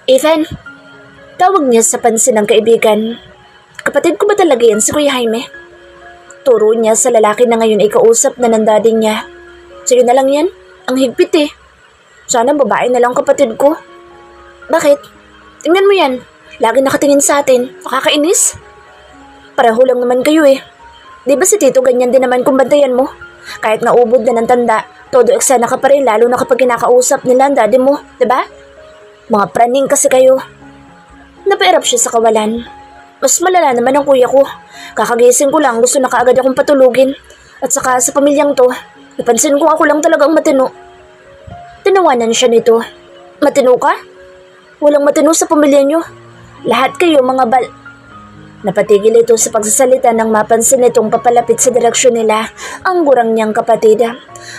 Ethan, tawag niya sa pansin ng kaibigan. Kapatid ko ba talaga yan si Kuya Jaime? Turo niya sa lalaki na ngayon ay kausap na ng daddy niya. Sige na lang yan, ang higpit eh. Sana babae na lang kapatid ko. Bakit? Tingnan mo yan, lagi nakatingin sa atin, nakakainis. Pareho lang naman kayo eh. Di ba si Tito ganyan din naman kung bantayan mo? Kahit nga ubod na ng tanda, todo eksena ka pa rin lalo na kapag kinakausap nila ang daddy mo, di ba? Mga praning kasi kayo. Napairap siya sa kawalan. Mas malala naman ang kuya ko. Kakagising ko lang, gusto na kaagad akong patulugin. At saka sa pamilyang to, napansin ko ako lang talagang matino. Tinawanan siya nito. Matino ka? Walang matino sa pamilya niyo. Lahat kayo mga Napatigil ito sa pagsasalita nang mapansin itong papalapit sa direksyon nila ang gurang niyang kapatid.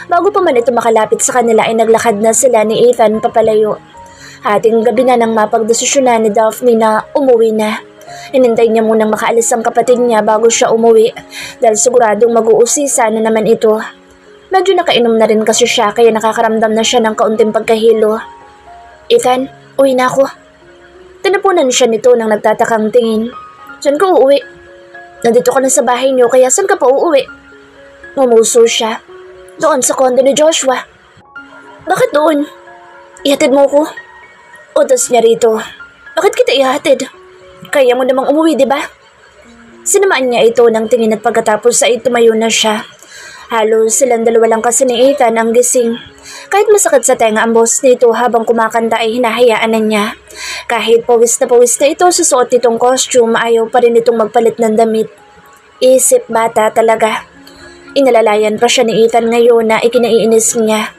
Bago pa man ito makalapit sa kanila ay naglakad na sila ni Ethan papalayo. Hating gabi na nang mapagdesisyonan ni Daphne na umuwi na. Inintay niya munang makaalis ang kapatid niya bago siya umuwi dahil siguradong mag-uusisa na naman ito. Medyo nakainom na rin kasi siya kaya nakakaramdam na siya ng kaunting pagkahilo. Ethan, uwi na ako. Tinapunan siya nito nang nagtatakang tingin. Saan ka uuwi? Nandito ka na sa bahay niyo kaya saan ka pa uuwi? Ngumuso siya. Doon sa kondo ni Joshua. Bakit doon? Ihatid mo ko? Utos niya rito. Bakit kita ihatid? Kaya mo namang umuwi, di ba? Sinamaan niya ito ng tingin at pagkatapos ay tumayo na siya. Halos silang dalawa lang kasi ni Ethan ang gising. Kahit masakit sa tenga ang boss nito habang kumakanta ay hinahayaan na niya. Kahit pawis na ito sa suot nitong costume, ayaw pa rin itong magpalit ng damit. Isip bata talaga. Inalalayan pa siya ni Ethan ngayon na ikinaiinis niya.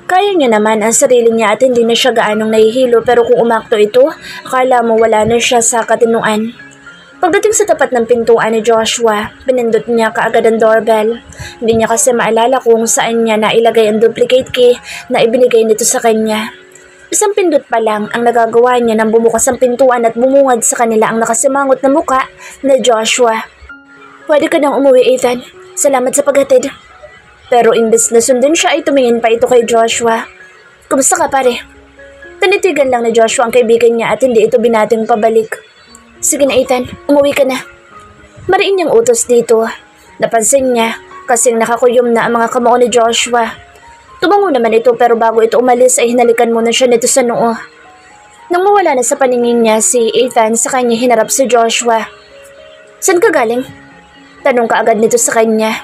Kaya niya naman ang sarili niya at hindi na siya gaanong nahihilo pero kung umakto ito, akala mo wala na siya sa katinuan. Pagdating sa tapat ng pintuan ni Joshua, pinindot niya kaagad ang doorbell. Hindi niya kasi maalala kung saan niya nailagay ang duplicate key na ibinigay nito sa kanya. Isang pindot pa lang ang nagagawa niya nang bumukas ang pintuan at bumungad sa kanila ang nakasimangot na muka na Joshua. Pwede ka nang umuwi, Ethan. Salamat sa paghatid. Pero imbes na sundin siya ay tumingin pa ito kay Joshua. Kumusta ka pare? Tanitigan lang ni Joshua ang kaibigan niya at hindi ito binating pabalik. Sige na Ethan, umuwi ka na. Mariin niyang utos dito. Napansin niya kasing nakakuyom na ang mga kamao ni Joshua. Tumango naman ito pero bago ito umalis ay hinalikan muna siya nito sa noo. Nang mawala na sa paningin niya si Ethan, sa kanya hinarap si Joshua. Saan ka galing? Tanong kaagad nito sa kanya.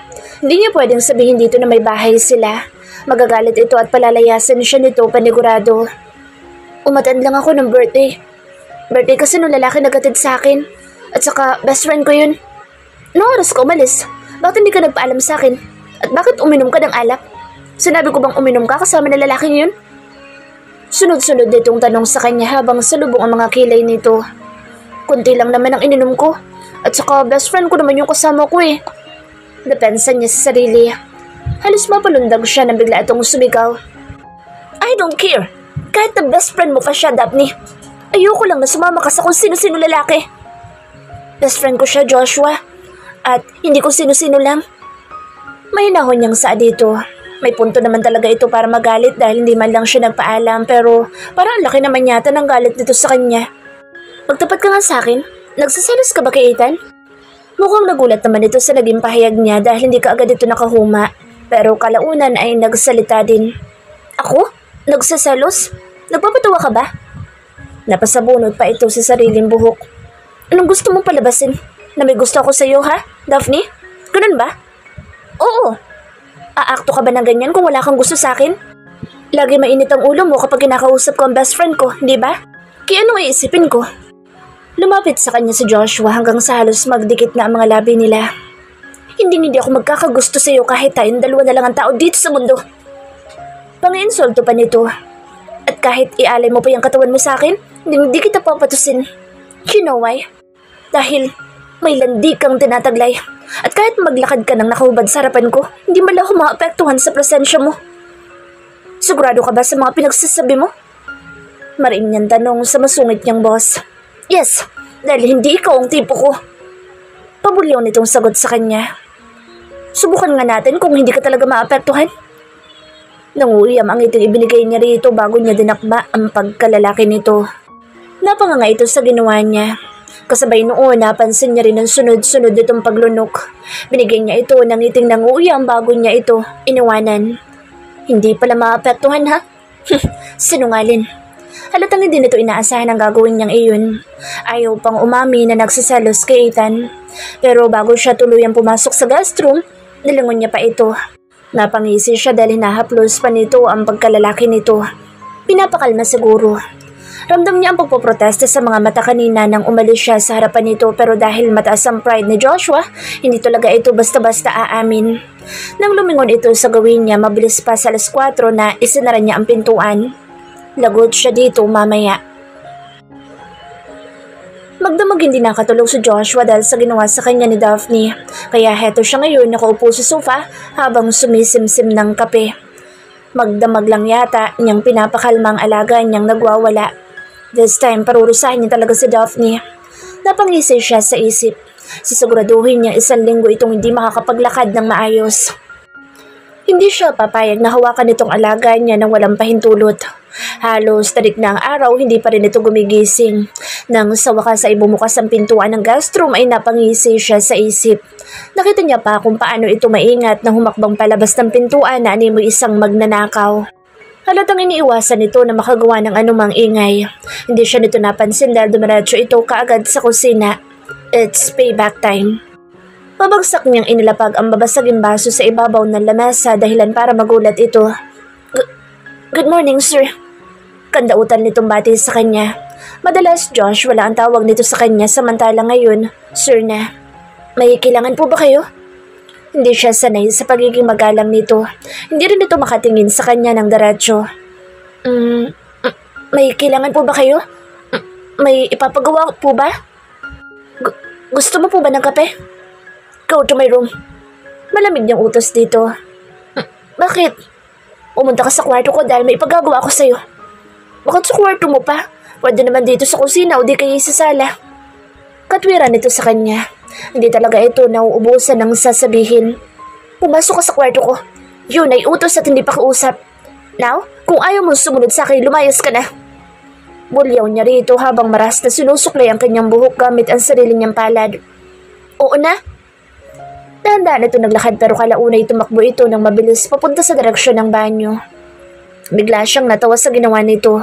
Hindi niya pwedeng sabihin dito na may bahay sila. Magagalit ito at palalayasan siya nito panigurado. Umatan lang ako ng birthday. Birthday kasi nung lalaki nagatid sa akin. At saka best friend ko yun. Noong oras ka umalis, bakit hindi ka nagpaalam sa akin? At bakit uminom ka ng alak? Sinabi ko bang uminom ka kasama ng lalaking yun? Sunod-sunod nitong tanong sa kanya habang salubong ang mga kilay nito. Kunti lang naman ang ininom ko. At saka best friend ko naman yung kasama ko eh. Napensa niya sa sarili. Halos mapalundag siya nang bigla itong sumigaw. I don't care. Kahit na best friend mo pa siya, Daphne. Ayoko lang na sumama ka sa kung sino-sino lalaki. Best friend ko siya, Joshua. At hindi ko sino-sino lang. May hinahon niyang saa dito. May punto naman talaga ito para magalit dahil hindi man lang siya nagpaalam pero parang laki naman yata ng galit nito sa kanya. Magtapat ka nga sa akin. Nagsaselos ka ba kay Ethan? Mukhang nagulat naman ito sa naging pahayag niya dahil hindi ka agad ito nakahuma. Pero kalaunan ay nagsalita din. Ako? Nagsaselos? Nagpapatawa ka ba? Napasabunot pa ito sa sariling buhok. Anong gusto mong palabasin? Na may gusto ako sa iyo ha, Daphne? Ganun ba? Oo. Aakto ka ba ng ganyan kung wala kang gusto sa akin? Lagi mainit ang ulo mo kapag kinakausap ko ang best friend ko, di ba? Kaya anong iisipin ko? Lumapit sa kanya si Joshua hanggang sa halos magdikit na ang mga labi nila. Hindi ako magkakagusto sa iyo kahit tayong dalawa na lang ang tao dito sa mundo. Pang-insulto pa nito. At kahit ialay mo pa yung katawan mo sa akin, hindi kita papatusin. You know why? Dahil may landi kang tinataglay. At kahit maglakad ka nang nakahubad sa harapan ko, hindi man lang ako maapektuhan sa presensya mo. Sigurado ka ba sa mga pinagsasabi mo? Mariin niyang tanong sa masungit niyang boss. Yes, dahil hindi ikaw ang tipo ko. Pabulyaw nitong sagot sa kanya. Subukan nga natin kung hindi ka talaga maapektuhan. Nanguyam ang itong ibinigay niya rito bago niya dinakba ang pagkalalaki nito. Napanganga ito sa ginawa niya. Kasabay noon, napansin niya rin ang sunod-sunod itong paglunok. Binigyan niya ito ng ngiting nanguyam bago niya ito iniwanan. Hindi pala maapektuhan ha? Sinungalin. Halatang hindi nito inaasahan ang gagawin niyang iyon. Ayaw pang umami na nagsiselos kay Ethan. Pero bago siya tuluyang pumasok sa guest room, nilingon niya pa ito. Napangisi siya dahil hinahaplos pa nito ang pagkalalaki nito. Pinapakalma siguro. Ramdam niya ang pagpoprotesta sa mga mata kanina nang umalis siya sa harapan nito, pero dahil mataas ang pride ni Joshua, hindi talaga ito basta-basta aamin. Nang lumingon ito sa gawin niya, mabilis pa sa 4:00 na isinara niya ang pintuan. Lagot siya dito mamaya. Magdamag hindi nakatulog si Joshua dahil sa ginawa sa kanya ni Daphne. Kaya heto siya ngayon nakaupo sa sofa habang sumisimsim ng kape. Magdamag lang yata niyang pinapakalma ang alaga niyang nagwawala. This time parurusahin niya talaga si Daphne. Napangisi siya sa isip. Sisiguraduhin niya 1 linggo itong hindi makakapaglakad ng maayos. Hindi siya papayag na hawakan itong alaga niya nang walang pahintulot. Halos tarik na ang araw, hindi pa rin ito gumigising. Nang sa wakas ay bumukas ang pintuan ng guest room ay napangisi siya sa isip. Nakita niya pa kung paano ito maingat na humakbang palabas ng pintuan na animoy isang magnanakaw. Halatang iniiwasan nito na makagawa ng anumang ingay. Hindi siya nito napansin dahil dumiretso ito kaagad sa kusina. It's payback time. Pabagsak niyang inilapag ang babasaging baso sa ibabaw ng lamesa dahilan para magulat ito. Good morning, sir. Kandautan nitong bati sa kanya. Madalas, Josh, wala ang tawag nito sa kanya samantala ngayon, sir na. May kailangan po ba kayo? Hindi siya sanay sa pagiging magalang nito. Hindi rin ito makatingin sa kanya ng diretso. May kailangan po ba kayo? May ipapagawa po ba? Gusto mo po ba ng kape? Go to my room. Malamig niyang utos dito. Bakit? Pumunta ka sa kwarto ko dahil may ipagagawa ko sa'yo. Bakit sa kwarto mo pa? Pwede naman dito sa kusina o di kaya sa sala. Katwiran nito sa kanya. Hindi talaga ito nauubusan ng sasabihin. Pumasok ka sa kwarto ko. Yun ay utos at hindi pa kausap. Now, kung ayaw mong sumunod sa akin, lumayas ka na. Bulyaw niya rito habang maras na sinusuklay ang kanyang buhok gamit ang sarili niyang palad. Oo na. Dahan-dahan ito naglakad pero kalaunay tumakbo ito nang mabilis papunta sa direksyon ng banyo. Bigla siyang natawa sa ginawa nito.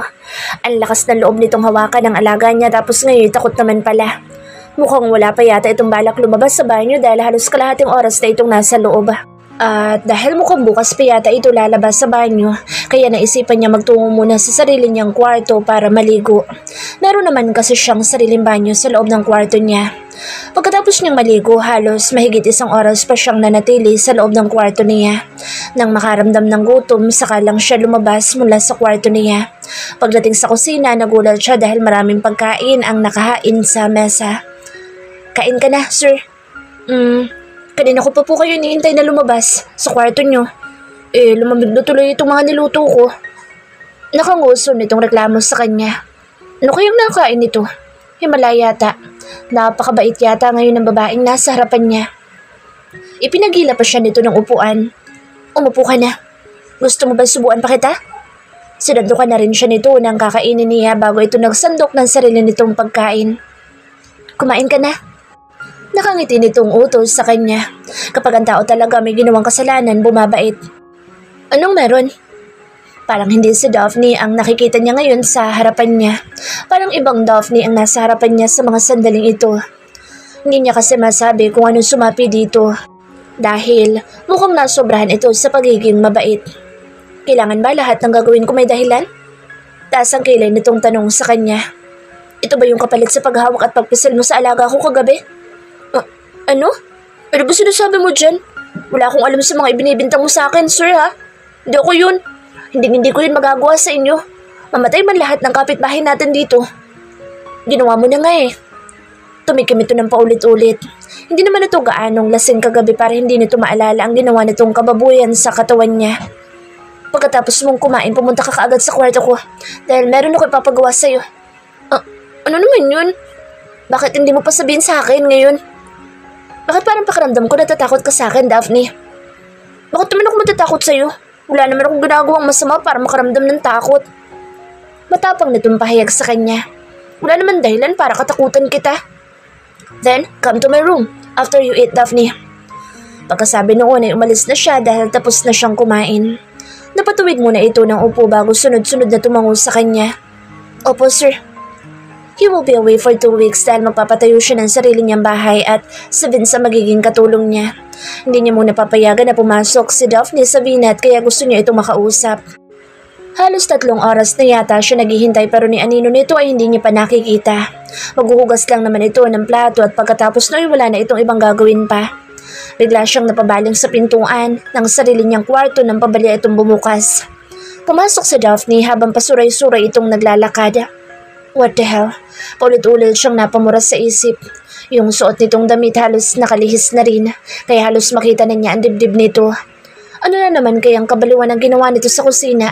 Ang lakas ng loob nitong hawakan ng alaga niya tapos ngayon takot naman pala. Mukhang wala pa yata itong balak lumabas sa banyo dahil halos kalahating oras na itong nasa loob. At dahil mukhang bukas pa yata ito lalabas sa banyo, kaya naisipan niya magtungo muna sa sarili niyang kwarto para maligo. Meron naman kasi siyang sariling banyo sa loob ng kwarto niya. Pagkatapos niyang maligo, halos mahigit 1 oras pa siyang nanatili sa loob ng kwarto niya. Nang makaramdam ng gutom, saka lang siya lumabas mula sa kwarto niya. Pagdating sa kusina, nagulat siya dahil maraming pagkain ang nakahain sa mesa. Kain ka na, sir. Kanina ko pa po kayo iniintay na lumabas sa kwarto niyo. Lumamig na tuloy itong mga niluto ko. Nakanguso nitong reklamo sa kanya. Ano kayang nakain nito? Himala yata. Napakabait yata ngayon ng babaeng nasa harapan niya. Ipinagila pa siya nito ng upuan. Umupo ka na. Gusto mo ba subuan pa kita? Sinandukan na rin siya nito nang kakainin niya bago ito nagsandok ng sarili nitong pagkain. Kumain ka na. Nakangiti nitong utos sa kanya. Kapag ang tao talaga may ginawang kasalanan, bumabait. Anong meron? Parang hindi si Daphne ang nakikita niya ngayon sa harapan niya. Parang ibang Daphne ang nasa harapan niya sa mga sandaling ito. Hindi niya kasi masabi kung anong sumapi dito. Dahil mukhang nasobrahan ito sa pagiging mabait. Kailangan ba lahat ng gagawin ko may dahilan? Taas ang kilay nitong tanong sa kanya. Ito ba yung kapalit sa paghawak at pagpisil mo sa alaga ko kagabi? Ano? Ano ba sinasabi mo dyan? Wala akong alam sa mga ibinibintang mo sa akin, sir ha? Hindi ako yun. Hindi ko yun magagawa sa inyo. Mamatay man lahat ng kapitbahay natin dito. Ginawa mo na nga eh. Tumikim ito ng paulit-ulit. Hindi naman ito gaanong lasing kagabi para hindi nito maalala ang ginawa nitong kababuyan sa katawan niya. Pagkatapos mong kumain, pumunta ka kaagad sa kwarto ko dahil meron ako ipapagawa sa'yo. Ano naman yun? Bakit hindi mo pa sabihin sa akin ngayon? Bakit parang pakiramdam ko natatakot ka sa akin, Daphne? Bakit naman ako matatakot sa'yo? Wala naman akong ginagawang masama para makaramdam ng takot. Matapang nitong pahayag sa kanya. Wala naman dahilan para katakutan kita. Then, come to my room after you eat, Daphne. Pagkasabi noon ay umalis na siya dahil tapos na siyang kumain. Napatuwid muna ito ng upo bago sunod-sunod na tumango sa kanya. Opo, sir. He will be away for 2 weeks dahil magpapatayo siya ng sarili niyang bahay at si Vince ang magiging katulong niya. Hindi niya muna papayagan na pumasok si Daphne sa Vinat kaya gusto niya itong makausap. Halos 3 oras na yata siya naghihintay pero ni Anino nito ay hindi niya pa nakikita. Maghuhugas lang naman ito ng plato at pagkatapos no'y wala na itong ibang gagawin pa. Bigla siyang napabaling sa pintuan ng sarili niyang kwarto nang pabalya itong bumukas. Pumasok si Daphne habang pasuray-suray itong naglalakad. What the hell? Paulit-ulit siyang napamura sa isip. Yung suot nitong damit halos nakalihis na rin, kaya halos makita na niya ang dibdib nito. Ano na naman kayang kabaliwan ang ginawa nito sa kusina?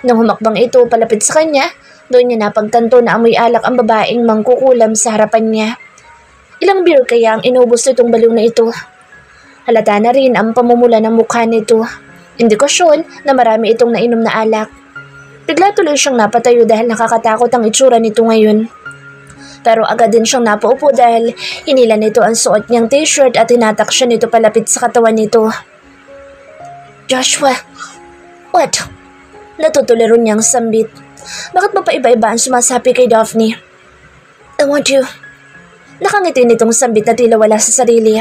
Nang humakbang ito palapit sa kanya, doon niya napagtanto na amoy alak ang babaeng mangkukulam sa harapan niya. Ilang beer kaya ang inubos nitong baliw na ito? Halata na rin ang pamumula ng mukha nito. Indikasyon na marami itong nainom na alak. Bigla tuloy siyang napatayo dahil nakakatakot ang itsura nito ngayon. Pero agad din siyang napaupo dahil hinila nito ang suot niyang t-shirt at hinatak siya nito palapit sa katawan nito. Joshua, what? Natutulero niyang sambit. Bakit ba paiba-iba ang sumasapi kay Daphne? I want you. Nakangiti nitong sambit na tila wala sa sarili.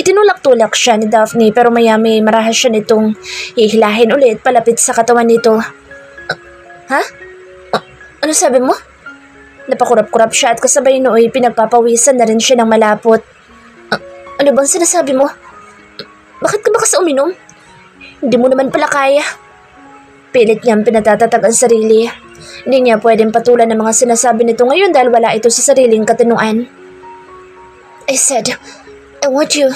Itinulak-tulak siya ni Daphne pero maya-may marahas siya nitong hihilahin ulit palapit sa katawan nito. Ha? Ano sabi mo? Napakurap-kurap siya at kasabay nooy pinagpapawisan na rin siya ng malapot. Ano bang sinasabi mo? Bakit ka ba kasi uminom? Hindi mo naman pala kaya. Pilit niyang pinatatatag ang sarili. Hindi niya pwedeng patulan ng mga sinasabi nito ngayon dahil wala ito sa sariling katinuan. I said, I want you.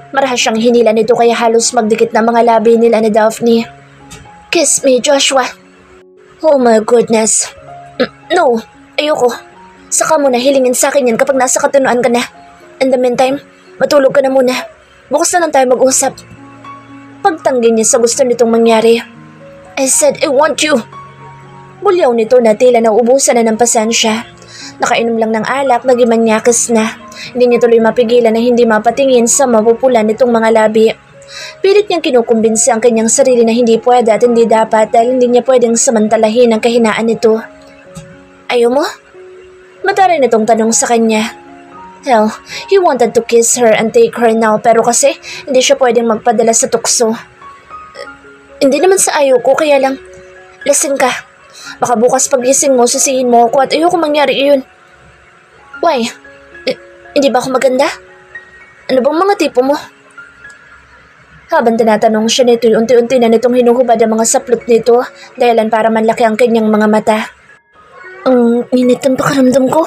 Marahas siyang hinila nito kaya halos magdikit na mga labi nila ni Daphne. Kiss me, Joshua. Oh my goodness. No, ayoko. Saka mo na hilingin sa akin yan kapag nasa katinuan ka na. In the meantime, matulog ka na muna. Bukas na lang tayo mag-usap. Pagtanggi niya sa gusto nitong mangyari. I said, I want you. Bulyaw nito na tila nauubusan na ng pasensya. Nakainom lang ng alak, naging manyakas na. Hindi niya tuloy mapigilan na hindi mapatingin sa mapupulan nitong mga labi. Pilit niyang kinukumbinsi ang kanyang sarili na hindi pwede at hindi dapat dahil hindi niya pwedeng samantalahin ang kahinaan nito. Ayaw mo? Mataray nitong tanong sa kanya. Hell, he wanted to kiss her and take her now pero kasi hindi siya pwedeng magpadala sa tukso. Hindi naman sa ayaw ko kaya lang, lasing ka. Baka bukas pagising mo sisihin mo ako at ayoko mangyari iyon. Why? Hindi ba ako maganda? Ano bang mga tipo mo? Habang tinatanong siya nito, unti-unti na nitong hinuhubad ang mga saplot nito dahilan para manlaki ang kanyang mga mata. Ang init ang pakaramdam ko.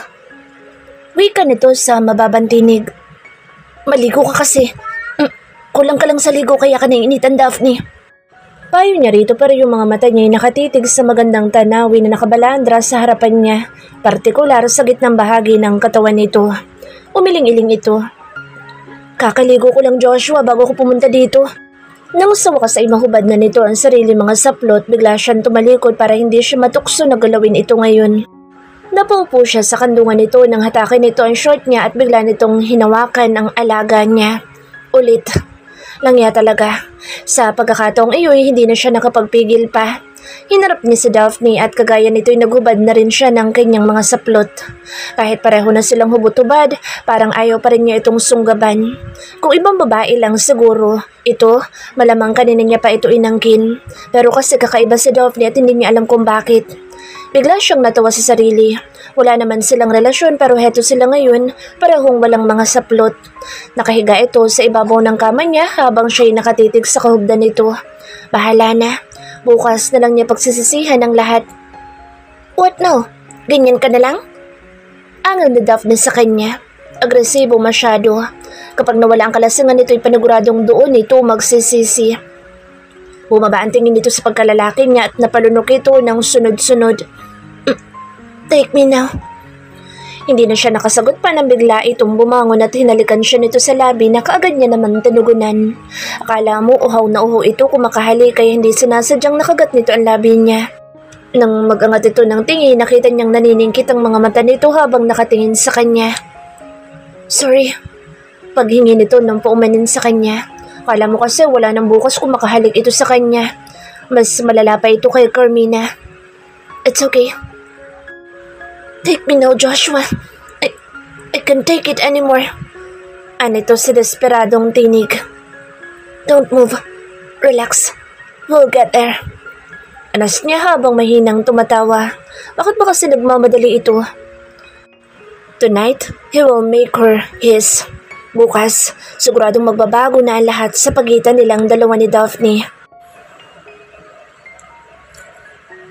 Wika nito sa mababang tinig. Maligo ka kasi. Kulang ka lang sa ligo kaya ka naiinitan, Daphne. Payo niya rito pero yung mga mata niya ay nakatitig sa magandang tanawin na nakabalandra sa harapan niya, partikular sa gitnang bahagi ng katawan nito. Umiling-iling ito. Kakaligo ko lang, Joshua, bago ko pumunta dito. Nang sa wakas ay mahubad na nito ang sarili mga saplot, bigla siyang tumalikod para hindi siya matukso na galawin ito ngayon. Napaupo siya sa kandungan nito nang hatakin nito ang short niya at bigla nitong hinawakan ang alaga niya. Ulit. Langya talaga. Sa pagkakataong iyo'y hindi na siya nakapagpigil pa. Hinarap niya si Daphne at kagaya nito'y naghubad na rin siya ng kanyang mga saplot. Kahit pareho na silang hubot-hubad, parang ayaw pa rin niya itong sunggaban. Kung ibang babae lang siguro, ito, malamang kanina niya pa ito inangkin. Pero kasi kakaiba si Daphne at hindi niya alam kung bakit. Bigla siyang natawa sa sarili. Wala naman silang relasyon pero heto sila ngayon, parehong walang mga saplot. Nakahiga ito sa ibabaw ng kama niya habang siya'y nakatitig sa kahugdan nito. Bahala na. Bukas na lang niya pagsisisihan ang lahat. What now? Ganyan ka na lang? Angal na Daphne sa kanya. Agresibo masyado. Kapag nawala ang kalasingan nito'y paniguradong doon ito magsisisi. Bumaba ang tingin nito sa pagkalalaki niya at napalunok ito ng sunod-sunod. Take me now. Hindi na siya nakasagot pa nang bigla itong bumangon at hinalikan siya nito sa labi na kaagad niya naman tanugunan. Akala mo uhaw na uhaw ito kung makahali kaya hindi sinasadyang nakagat nito ang labi niya. Nang mag-angat ito ng tingin, nakita niyang naniningkit ang mga mata nito habang nakatingin sa kanya. Sorry. Paghingi nito nang paumanin sa kanya. Kala mo kasi wala nang bukas kung makahalik ito sa kanya. Mas malala pa ito kay Carmina. It's okay. Take me now, Joshua. I can't take it anymore. Anito sa desperadong tinig. Don't move. Relax. We'll get there. Anas niya habang mahinang tumatawa. Bakit ba kasi nagmamadali ito? Tonight, he will make her his. Bukas, siguradong magbabago na ang lahat sa pagitan nilang dalawa ni Daphne.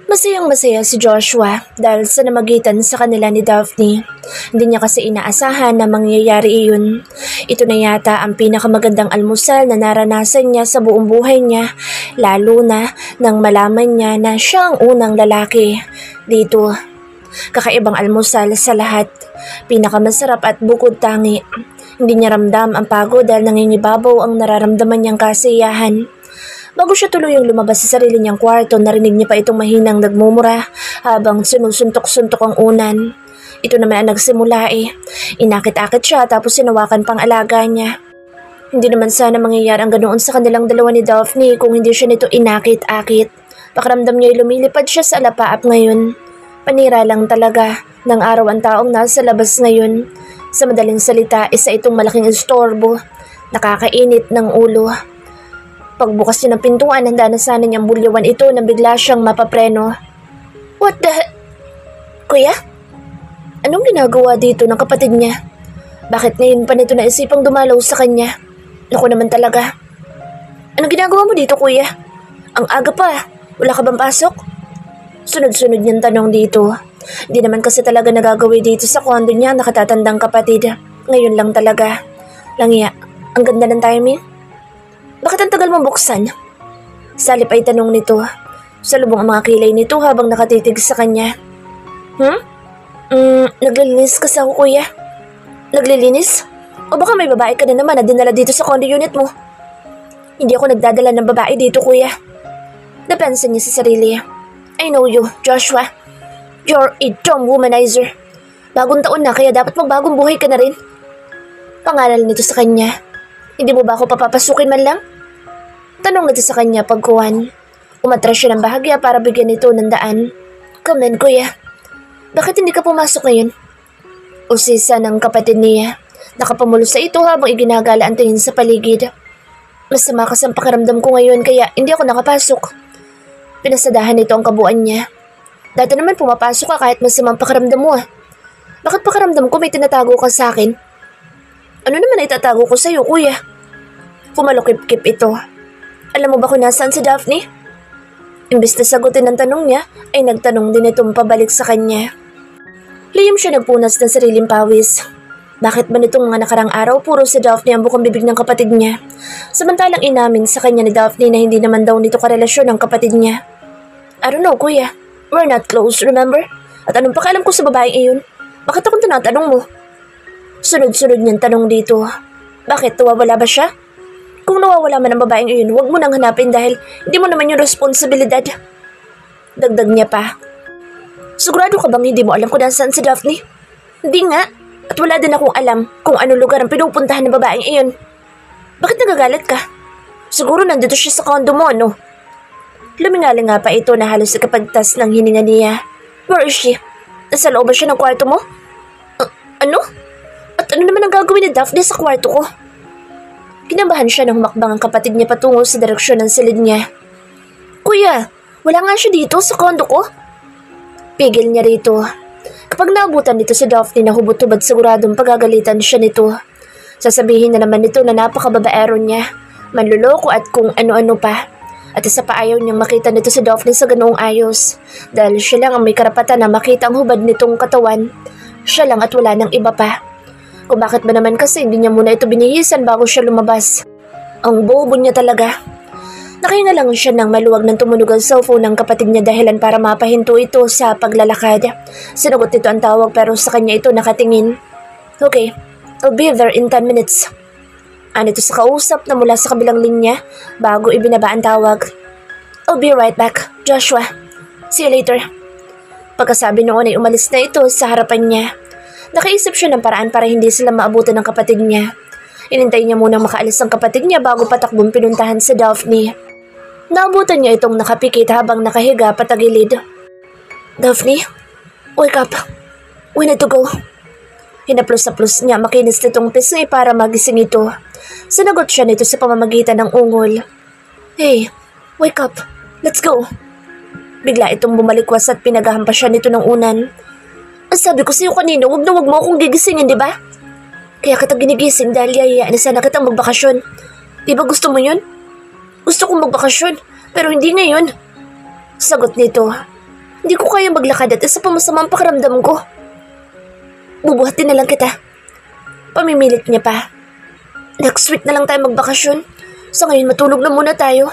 Masayang-masaya si Joshua dahil sa namagitan sa kanila ni Daphne. Hindi niya kasi inaasahan na mangyayari iyon. Ito na yata ang pinakamagandang almusal na naranasan niya sa buong buhay niya, lalo na nang malaman niya na siya ang unang lalaki dito. Kakaibang almusal sa lahat, pinakamasarap at bukod tangi. Hindi niya ramdam ang pagod dahil nangingibabaw ang nararamdaman niyang kasiyahan. Bago siya tuluyang lumabas sa sarili niyang kwarto, narinig niya pa itong mahinang nagmumura habang sinusuntok-suntok ang unan. Ito naman ang nagsimula eh. Inakit-akit siya tapos sinawakan pang alaga niya. Hindi naman sana mangyayari ang ganoon sa kanilang dalawa ni Daphne kung hindi siya nito inakit-akit. Pakiramdam niya ay lumilipad siya sa alapaap ngayon. Panira lang talaga ng araw ang taong nasa labas ngayon. Sa madaling salita, isa itong malaking istorbo. Nakakainit ng ulo. Pagbukas niya ng pintuan, handa na sana niyang bulyawan ito na bigla siyang mapapreno. What the... Kuya? Anong ginagawa dito ng kapatid niya? Bakit ngayon pa nito naisipang dumalaw sa kanya? Naku naman talaga. Anong ginagawa mo dito, kuya? Ang aga pa. Wala ka bang pasok? Sunod-sunod niyang tanong dito. Di naman kasi talaga nagagawi dito sa kondo niya nakatatandang kapatid. Ngayon lang talaga. Langya, ang ganda ng timing. Bakit ang tagal mong buksan? Salip ay tanong nito. Salubong ang mga kilay nito habang nakatitig sa kanya. Naglilinis kasi ako, kuya. Naglilinis? O baka may babae ka na naman na dinala dito sa condo unit mo? Hindi ako nagdadala ng babae dito, kuya. Napansin niya sa sarili. I know you, Joshua. You're a dumb womanizer. Bagong taon na kaya dapat magbagong buhay ka na rin. Pangaral nito sa kanya. Hindi mo ba ako papapasukin man lang? Tanong nito sa kanya pagkuhan. Umatras siya ng bahagya para bigyan ito ng daan. Come in, kuya. Bakit hindi ka pumasok ngayon? Usisa ng kapatid niya. Nakapamulo sa ito habang iginagala ang tingin sa paligid. Masama kasi ang pakiramdam ko ngayon kaya hindi ako nakapasok. Pinasadahan nito ang kabuuan niya. Dati naman pumapasok ka kahit masamang pakiramdam mo ah. Bakit pakiramdam ko may tinatago ka sa akin? Ano naman ay itatago ko sa'yo, kuya? Pumalukip-kip ito. Alam mo ba kung nasaan si Daphne? Imbes na sagutin ang tanong niya, ay nagtanong din itong pabalik sa kanya. Lihim siya nagpunas ng sariling pawis. Bakit ba nitong mga nakarang araw puro si Daphne ang bukang bibig ng kapatid niya? Samantalang inamin sa kanya ni Daphne na hindi naman daw nito karelasyon ng kapatid niya. I don't know, kuya. We're not close, remember? At anong pakialam ko sa babaeng iyon? Bakit akong tinatanong mo? Sunod-sunod niyang tanong dito. Bakit, nawawala ba siya? Kung nawawala man ang babaeng iyon, huwag mo nang hanapin dahil hindi mo naman yung responsibilidad. Dagdag niya pa. Sigurado ka bang hindi mo alam kung nasaan si Daphne? Hindi nga. At wala din akong alam kung anong lugar ang pinupuntahan ng babaeng iyon. Bakit nagagalit ka? Siguro nandito siya sa kondo mo, ano? Lumingaling nga pa ito na halos ikapagtas ng hininga niya. Where is she? Nasa loob ba siya ng kwarto mo? Ano? At ano naman ang gagawin ni Daphne sa kwarto ko? Kinabahan siya nang humakbang ang kapatid niya patungo sa direksyon ng silid niya. Kuya, wala nga siya dito sa kondo ko. Pigil niya rito. Kapag naabutan nito si Daphne na hubot-hubad siguradong pagagalitan siya nito. Sasabihin na naman nito na napakababaero niya, manluloko at kung ano-ano pa. At isa pa ayaw niyang makita nito si Daphne sa ganoong ayos. Dahil siya lang ang may karapatan na makita ang hubad nitong katawan. Siya lang at wala nang iba pa. Kung bakit ba naman kasi hindi niya muna ito binihisan bago siya lumabas. Ang bobo niya talaga. Nakahinga lang siya nang maluwag ng tumunog ang cellphone ng kapatid niya dahilan para mapahinto ito sa paglalakad. Sinagot nito ang tawag pero sa kanya ito nakatingin. Okay, I'll be there in 10 minutes. Anito sa kausap na mula sa kabilang linya bago ibinaba ang tawag. I'll be right back, Joshua. See you later. Pagkasabi noon ay umalis na ito sa harapan niya. Nakaisip siya ng paraan para hindi sila maabutan ng kapatid niya. Inintay niya munang makaalis ang kapatid niya bago patakbong pinuntahan si Daphne. Naabutan niya itong nakapikit habang nakahiga patagilid. Daphne, wake up. We need to go. Hinaplos-aplos niya makinis nitong pisngi para magising ito. Sinagot siya nito sa pamamagitan ng ungol. Hey, wake up. Let's go. Bigla itong bumalikwas at pinagahampas siya nito ng unan. Ang sabi ko sa'yo kanina, wag na wag mo akong gigisingin, di ba? Kaya kita ginigising dahil yayaan na sana kitang magbakasyon. Di ba gusto mo yun? Gusto kong magbakasyon, pero hindi ngayon. Sagot nito. Hindi ko kaya maglakad at isa pa masamang pakiramdam ko. Bubuhatin na lang kita. Pamimilit niya pa. Next week na lang tayo magbakasyon. Sa ngayon matulog na muna tayo.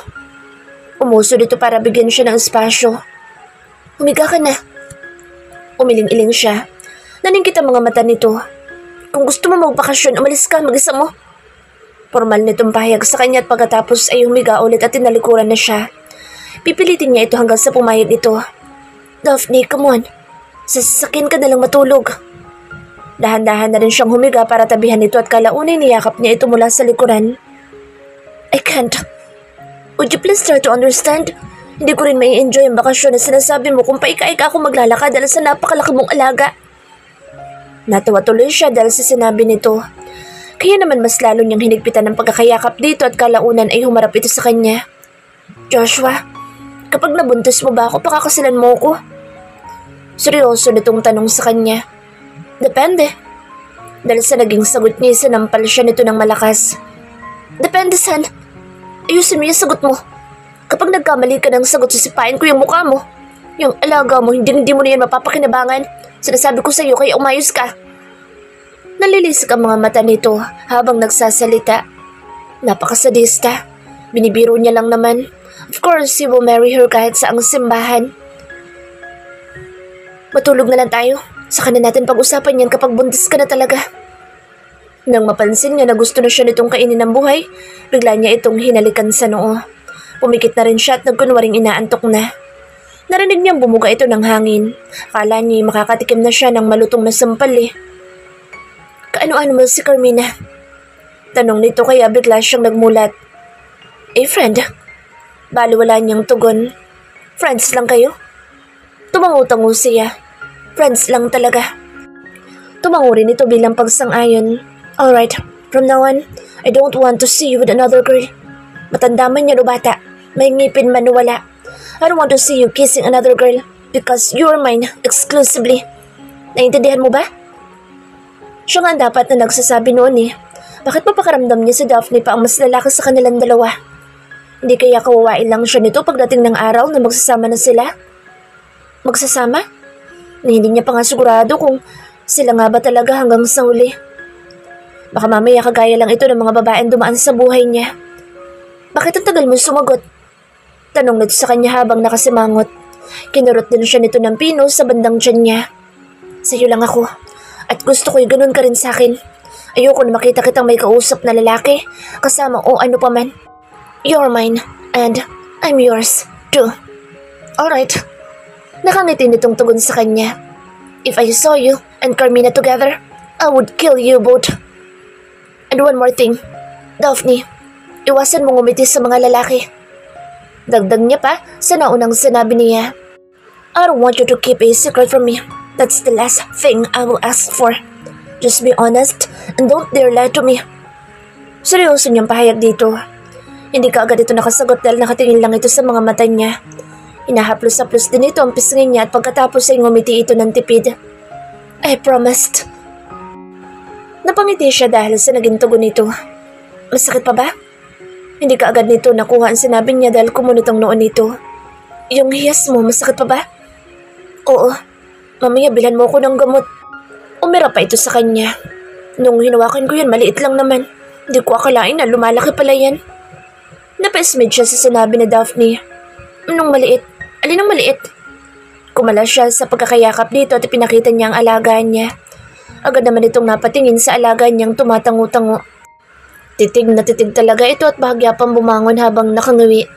Umuso dito para bigyan siya ng espasyo. Humiga ka na. Umiling-iling siya. Naningkit ang mga mata nito. Kung gusto mo magbakasyon, umalis ka, mag-isa mo. Formal nitong pahayag sa kanya at pagkatapos ay humiga ulit at tinalikuran na siya. Pipilitin niya ito hanggang sa pumayag ito. Daphne, come on. Sa sasakyan ka na lang matulog. Dahan-dahan na rin siyang humiga para tabihan ito at kalaunay niyakap niya ito mula sa likuran. I can't. Would you please try to understand? Hindi ko rin may enjoy ang bakasyon na sinasabi mo kung paika-ika ako maglalakad dahil sa napakalaki mong alaga. Natawa tuloy siya dahil sa sinabi nito. Kaya naman mas lalo niyang hinigpitan ng pagkakayakap dito at kalaunan ay humarap ito sa kanya. Joshua, kapag nabuntis mo ba ako, pakakasalan mo ako? Seryoso nitong tanong sa kanya. Depende. Dahil sa naging sagot niya, sinampal siya nito ng malakas. Depende, son. Ayusin mo yung sagot mo. Kapag nagkamali ka ng sagot, sisipain ko yung mukha mo. Yung alaga mo, hindi mo na yan mapapakinabangan. Sinasabi ko sa iyo, kaya umayos ka. Nalilisik ang mga mata nito habang nagsasalita. Napakasadista. Binibiro niya lang naman. Of course, he will marry her kahit sa ang simbahan. Matulog na lang tayo. Saka na natin pag-usapan yan kapag buntis ka na talaga. Nang mapansin niya na gusto na siya nitong kainin ng buhay, bigla niya itong hinalikan sa noo. Pumikit na rin siya at nagkunwaring inaantok na. Narinig niyang bumuga ito ng hangin. Akala niya makakatikim na siya ng malutong na sampal eh. Kaano-ano mo si Carmina? Tanong nito kaya bigla siyang nagmulat. Friend? Baliwala niyang tugon. Friends lang kayo? Tumango-tango siya. Friends lang talaga. Tumango rin ito bilang pagsang-ayon. Alright, from now on, I don't want to see you with another girl. Matanda man yan o bata, may ngipin man o wala. I don't want to see you kissing another girl because you're mine exclusively. Naintindihan mo ba? Siya nga dapat na nagsasabi noon eh. Bakit mapakaramdam niya si Daphne pa ang mas lalaki sa kanilang dalawa? Hindi kaya kawawain lang siya nito pagdating ng araw na magsasama na sila? Magsasama? Hindi niya pa nga sigurado kung sila nga ba talaga hanggang sa huli. Baka mamaya kagaya lang ito ng mga babaeng dumaan sa buhay niya. Bakit ang tagal mo sumagot? Tanong nito sa kanya habang nakasimangot. Kinurot din siya nito ng pino sa bandang tiyan niya. Sa'yo lang ako. At gusto ko'y ganun ka rin sa akin. Ayoko na makita kitang may kausap na lalaki, kasama o ano pa man. You're mine, and I'm yours, too. Alright. Nakangiti nitong tugon sa kanya. If I saw you and Carmina together, I would kill you both. And one more thing, Daphne, iwasan mong umiti sa mga lalaki. Dagdag niya pa sa naunang sinabi niya. I don't want you to keep a secret from me. That's the last thing I will ask for. Just be honest and don't dare lie to me. Seryoso niyang pahayag dito. Hindi ka agad ito nakasagot dahil nakatingin lang ito sa mga mata niya. Inahaplos-haplos din ito ang pisngin niya at pagkatapos ay ngumiti ito ng tipid. I promised. Napangiti siya dahil sa naging tugon nito. Masakit pa ba? Hindi ka agad nito nakuha ang sinabi niya dahil kumunot ang noon nito. Yung hiyas mo, masakit pa ba? Oo. Mamaya bilhan mo ko ng gamot. Umira pa ito sa kanya. Nung hinawakan ko yan, maliit lang naman. Hindi ko akalain na lumalaki pala yan. Napaismid siya sa sinabi ni Daphne. Anong maliit? Alin ang maliit? Kumala siya sa pagkakayakap dito at pinakita niya ang alagaan niya. Agad naman itong napatingin sa alagaan niyang tumatango-tango. Titig na titig talaga ito at bahagya pang bumangon habang nakangawi.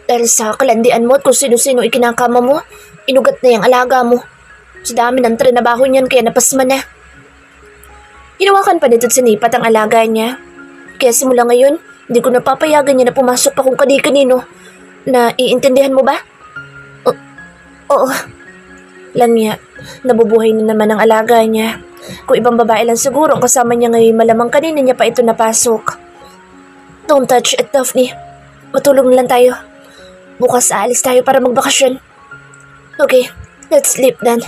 Dahil sa kalandian mo at kung sino-sino ikinakama mo, inugat na yung alaga mo. Sa dami ng trinabaho niyan kaya napasma na. Hinawakan pa nito't sinipat ang alaga niya. Kaya simula ngayon, hindi ko napapayagan niya na pumasok pa kung kani-kanino. Na iintindihan mo ba? Oo. Lamya, nabubuhay na naman ang alaga niya. Kung ibang babae lang siguro ang kasama niya ngayon, malamang kanina niya pa ito napasok. Don't touch it, Daphne. Matulog na lang tayo. Bukas aalis tayo para magbakasyon. Okay, let's sleep then.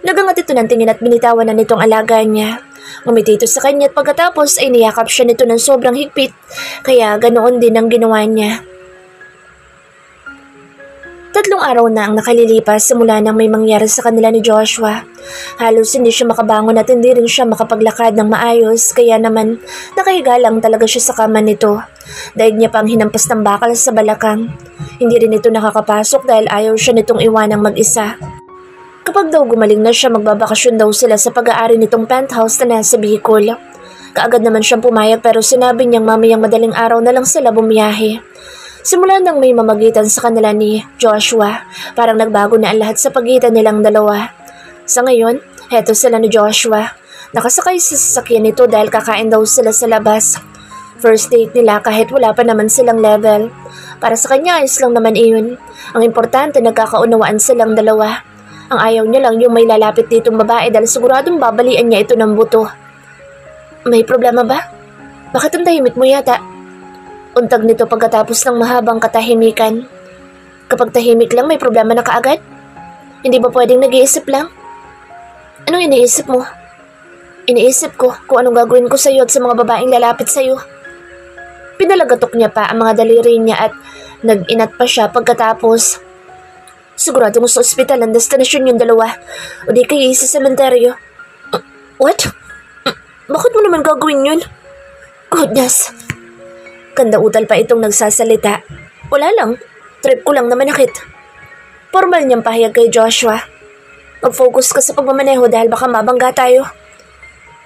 Nagangat ito ng tingin at binitawan na nitong alaga niya. Ngumiti ito sa kanya at pagkatapos ay niyakap siya nito ng sobrang higpit, kaya ganoon din ang ginawa niya. 3 araw na ang nakalilipas simula nang may mangyari sa kanila ni Joshua. Halos hindi siya makabangon at hindi rin siya makapaglakad ng maayos, kaya naman nakahiga lang talaga siya sa kama nito. Daig niya pang hinampas ng bakal sa balakang. Hindi rin ito nakakapasok dahil ayaw siya nitong iwanang mag-isa. Kapag daw gumaling na siya, magbabakasyon daw sila sa pag-aari nitong penthouse na nasa Bicol. Kaagad naman siyang pumayag pero sinabi niyang mamayang madaling araw na lang sila bumiyahe. Simula nang may mamagitan sa kanila ni Joshua, parang nagbago na ang lahat sa pagitan nilang dalawa. Sa ngayon, heto sila ni Joshua. Nakasakay sa sasakyan nito dahil kakain daw sila sa labas. First date nila kahit wala pa naman silang level. Para sa kanya, ayos lang naman iyon. Ang importante, nagkakaunawaan silang dalawa. Ang ayaw niya lang yung may lalapit ditong babae dahil siguradong babalian niya ito ng buto. May problema ba? Bakit ang tahimik mo yata? Untag nito pagkatapos ng mahabang katahimikan. Kapag tahimik lang, may problema na kaagad? Hindi ba pwedeng nag-iisip lang? Anong iniisip mo? Iniisip ko kung anong gagawin ko sa'yo at sa mga babaeng lalapit sa'yo. Pinalagatok niya pa ang mga daliri niya at nag-inat pa siya pagkatapos. Siguradong sa ospital ang destinasyon yung dalawa o di kayo sa sementeryo. What? Bakit mo naman gagawin yun? Goodness. Kandautal pa itong nagsasalita. Wala lang. Trip ko lang na manakit. Formal niyang pahayag kay Joshua. Mag-focus ka sa pagmamaneho dahil baka mabangga tayo.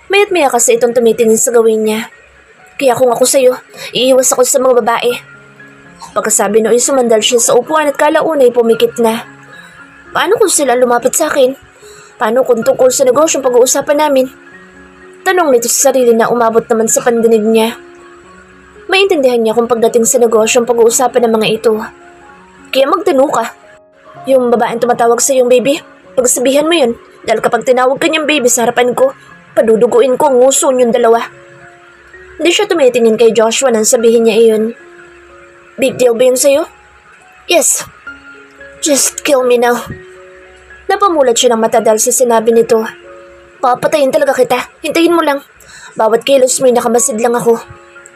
Mayat maya kasi itong tumitingin sa gawin niya. Kaya kung ako sa'yo, iiwas ako sa mga babae. Pagkasabi no'y sumandal siya sa upuan at kalaunay pumikit na. Paano kung sila lumapit sa akin? Paano kung tungkol sa negosyong pag-uusapan namin? Tanong nito sa sarili na umabot naman sa pandinig niya. Maintindihan niya kung pagdating sa negosyong pag-uusapan ng mga ito. Kaya magtanong ka. Yung babaeng tumatawag sa iyong baby, pagsabihan mo yun. Dahil kapag tinawag ka niyang baby sa harapan ko, paduduguin ko ang nguso niyong dalawa. Hindi siya tumitingin kay Joshua nang sabihin niya iyon. Big deal ba yun sa'yo? Yes. Just kill me now. Napamulat siya ng mata dahil sa sinabi nito. Papatayin talaga kita. Hintayin mo lang. Bawat kilos mo'y nakamasid lang ako.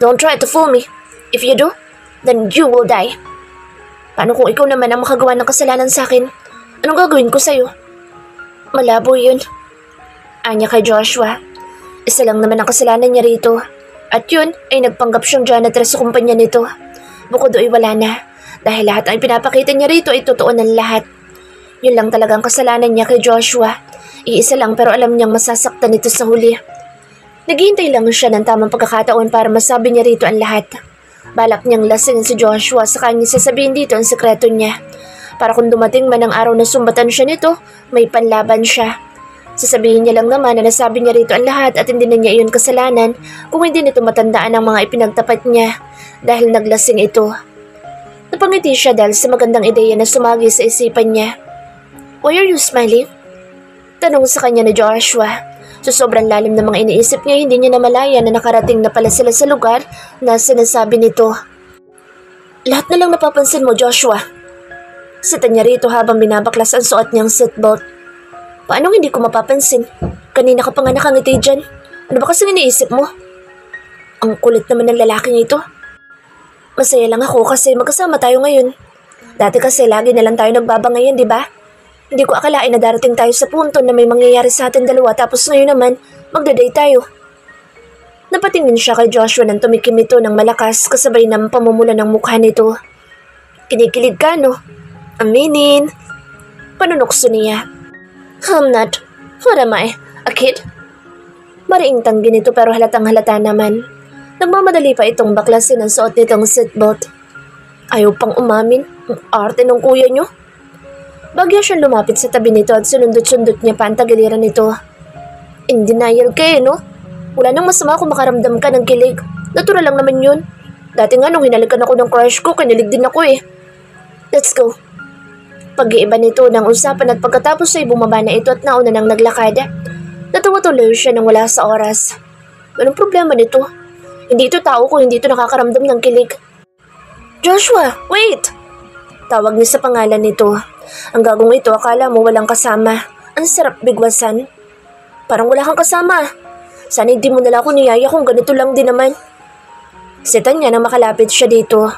Don't try to fool me. If you do, then you will die. Paano kung ikaw naman ang makagawa ng kasalanan sa akin? Anong gagawin ko sa'yo? Malabo yun. Anya kay Joshua. Isa lang naman ang kasalanan niya rito. At yun ay nagpanggap siyang janitress sa kumpanya nito. Bukod do'y wala na. Dahil lahat ay pinapakita niya rito ay totoo ng lahat. Yun lang talagang kasalanan niya kay Joshua. Iisa lang pero alam niyang masasaktan ito sa huli. Naghihintay lang siya ng tamang pagkakataon para masabi niya rito ang lahat. Balak niyang lasing si Joshua sa kanya sasabihin dito ang sekreto niya. Para kung dumating man ang araw na sumbatan siya nito, may panlaban siya. Sasabihin niya lang naman na nasabi niya rito ang lahat at hindi na niya iyon kasalanan kung hindi nito matandaan ang mga ipinagtapat niya dahil naglasing ito. Napangiti siya dahil sa magandang ideya na sumagi sa isipan niya. Why are you smiling? Tanong sa kanya ni Joshua. Sa sobrang lalim ng mga iniisip niya, hindi niya namalaya na nakarating na pala sila sa lugar na sinasabi nito. Lahat na lang napapansin mo, Joshua. Sita niya rito habang binabaklas ang suot niyang seatbelt. Paano hindi ko mapapansin? Kanina ka pa nga nakangiti dyan. Ano ba kasing iniisip mo? Ang kulit naman ng lalaking ito. Masaya lang ako kasi magkasama tayo ngayon. Dati kasi lagi na lang tayo nagbabangayan, di ba? Hindi ko akalain na darating tayo sa punto na may mangyayari sa atin dalawa tapos ngayon naman, magda-date tayo. Napatingin siya kay Joshua nang tumikim ito ng malakas kasabay ng pamumula ng mukha nito. Kinikilig ka, no? Aminin. Panunokso niya. I'm not. What am I? A kid? Mariing tanggi nito pero halatang halata naman. Nagmamadali pa itong baklasin ang suot nitong seatbelt. Ayaw pang umamin. Ang arte ng kuya nyo. Bagya siyang lumapit sa tabi nito at sunundot-sundot niya pa ang tagiliran nito. In denial ka no? Wala nang masama kung makaramdam ka ng kilig. Natural lang naman yun. Dati nga nung hinalikan ako ng crush ko, kinilig din ako eh. Let's go. Pag-iiba nito ng usapan at pagkatapos ay bumaba na ito at nauna nang naglakad. Natawa tuloy siya nang wala sa oras. Anong problema nito? Hindi ito tao kung hindi ito nakakaramdam ng kilig. Joshua, wait! Tawag niya sa pangalan nito. Ang gagong ito akala mo walang kasama. Ang sarap bigwasan. Parang wala kang kasama. Sana hindi mo nala ako niyaya kung ganito lang din naman. Sitan niya nang makalapit siya dito.